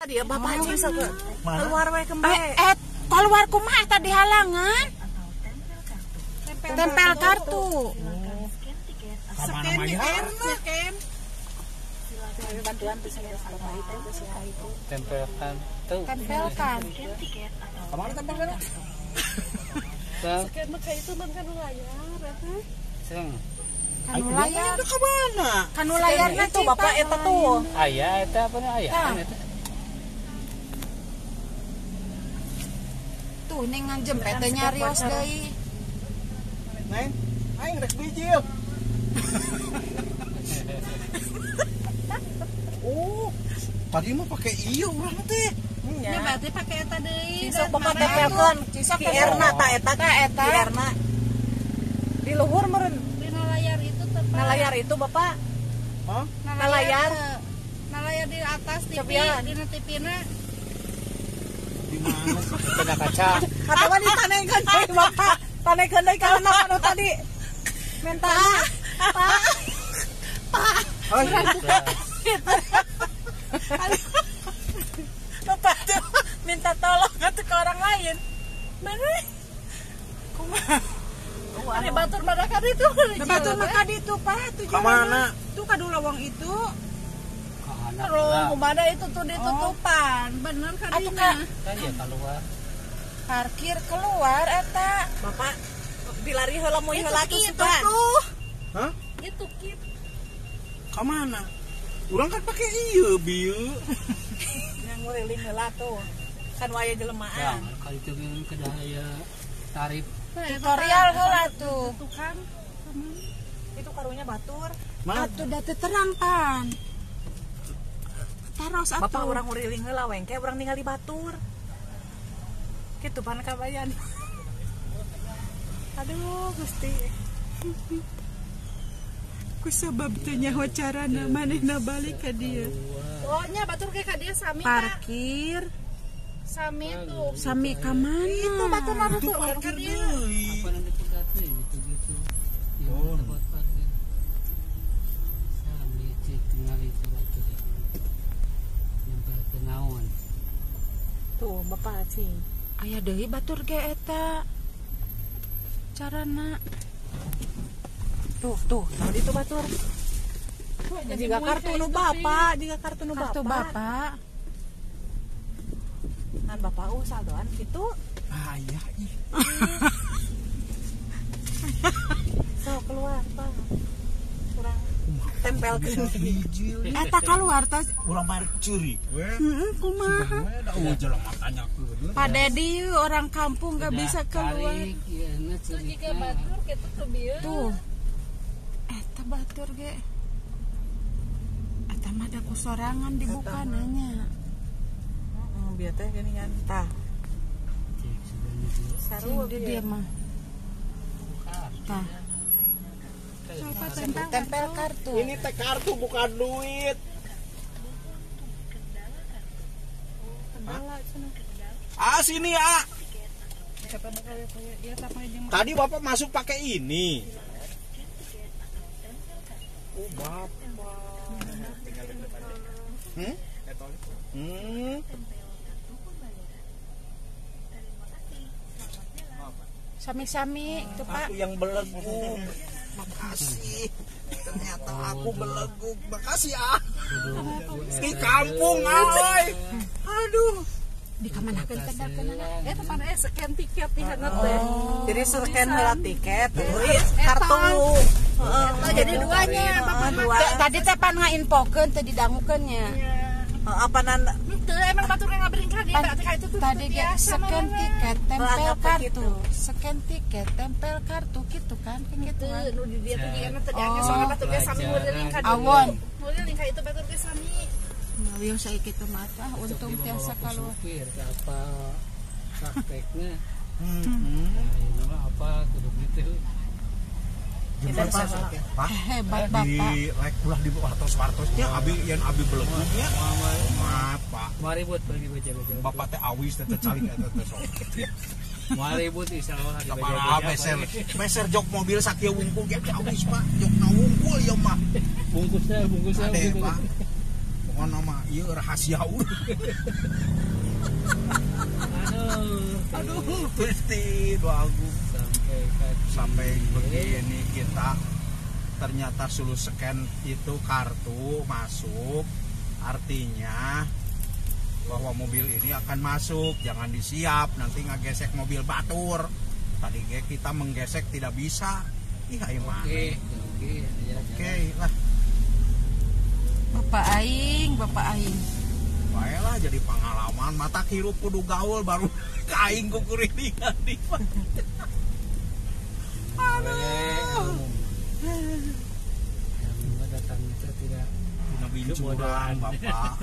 Dia bapak cing sok keluar we kembe. Keluar kumaha tadi halangan. Tempel kartu. Scan scan. Bantuan bisa bapak itu. Tempelkan tuh. Tempelkan. Kemana tempelkan? Scan mah kayak itu mah kan layar Seng. Kanu layar. Itu kemana? Kanu layarnya itu bapak eta tuh. Aya eta apa nih aya? Tuh ning jempet teh nyarios deui. Neng, aing rek bijil. Oh, tadi mah pakai ieu urang teh. Ya berarti pakai eta deui. Cisok bapak tempelkeun, cisok QR-na ta eta. QR-na. Di luhur meureun. Dina layar itu tepat. Nah layar itu bapak. Hah? Nah layar. Nah layar di atas TV, dina TV-na. Di mana? Kena kaca. Katawa ditanekeun deui bapak. Tanekeun deui kana anu tadi. Minta Pak. Bapak tuh minta tolong ke orang lain. Mana? Kumaha? Ada batur maka itu. Batur maka itu Pak. Kemana? Tuh kadu lawang itu. Terus kemana itu tuh ditutupan. Bener kan ini? Kan ya keluar. Parkir keluar eta. Bapak dilari heula moy heula tuh Pak. Hah? Itu kit. Kemana? Urang kan pakai ieu bieu. Yang ngeliling heula tuh. Kan waya jelemaan. Kali itu ke daya tarif Tutorial heula tuh. Itu kan. Itu karunya batur. Atuh da teu terang pan. Taros atuh. Bapak urang ngeliling heula wengke urang ningali batur. Kitu pan kabayan. Aduh, Gusti. Ku sabab teh nyaho carana manehna balik ka dieu. Soalnya batur ge ka dieu sami Parkir. Sami tuh. Sami ka mana? Itu batur mah tuh ka dieu. apa nanti pegatnya gitu-gitu. Oh, tempat parkir. Sami cek tinggal itu batur. Nempel ke naon. Tuh, Bapak cing. Aya deui batur ge eta. Carana. Tuh, tadi itu batur. Jika kartu nu Bapak, jika kartu nu Kartu bapak. Kan Bapak saldoan kitu. Iya. So keluar, Pak. Kurang tempelkeun. Eta keluar tas. Urang mah curi. Heeh, kumaha? Jalan matanya keun. Pak Dedi orang kampung gak bisa keluar. Jika batur gitu tuh. Eta batur ge. Eta mah da kusorangan dibuka nanya. Biar teh geuningan tah. Saru dia mah. Tah. Tempel kartu. Ini teh kartu bukan duit. Sini ya. Tadi Bapak masuk pakai ini. Oh, Bapak. Sami-sami itu Pak. Aku yang belegug. Makasih. Ternyata aku belegug. Makasih ah. Di kampung ay. Aduh. Di kamanakeun kendal-kendal. Eta pada scan tiket di handap teh. Jadi scan heula tiket, kartu. Jadi duanya Bapak Dua. tadi teh pan ngainfokeun teh didangukeun nya. Apanan Teu emang batur ngabring ka dia berarti itu tuh tadi scan tiket tempel Anggap kartu. begitu. Scan tiket tempel kartu gitu kan kitu kan. Nu di dia tuh diana teh dianya soalnya batur ge sami ngeureulin ka dieu. Awon. Ngeureulin ka itu batur ge sami. Nah, wieu saya kitu mah untung tiasa kalau supir apa prakteknya. Nah, apa kudu gitu. hebat Bapak. Di like ulah di wartos-wartosnya abi yang abi belegugnya. Maaf Pak. Mari buat pergi baca-baca. Bapak teh awis teh calik eta teh sok. Mari buat insyaallah di Kapan meser jok mobil sakieu wungkul ge awis Pak. Jok na wungkul ya mah. Bungkusnya Ade Pak. Oh nama iya rahasia urang. Aduh, Gusti Agung. Sampai begini kita ternyata suruh scan itu kartu masuk, artinya bahwa mobil ini akan masuk, jangan disiap nanti ngagesek mobil batur. Tadi kita menggesek tidak bisa. Ih, gimana? Oke lah. Bapak aing. Baiklah jadi pengalaman mata hirup kudu gaul baru kaing kukuringan di. Aduh. Yang datang itu tidak Bincuran Bapak.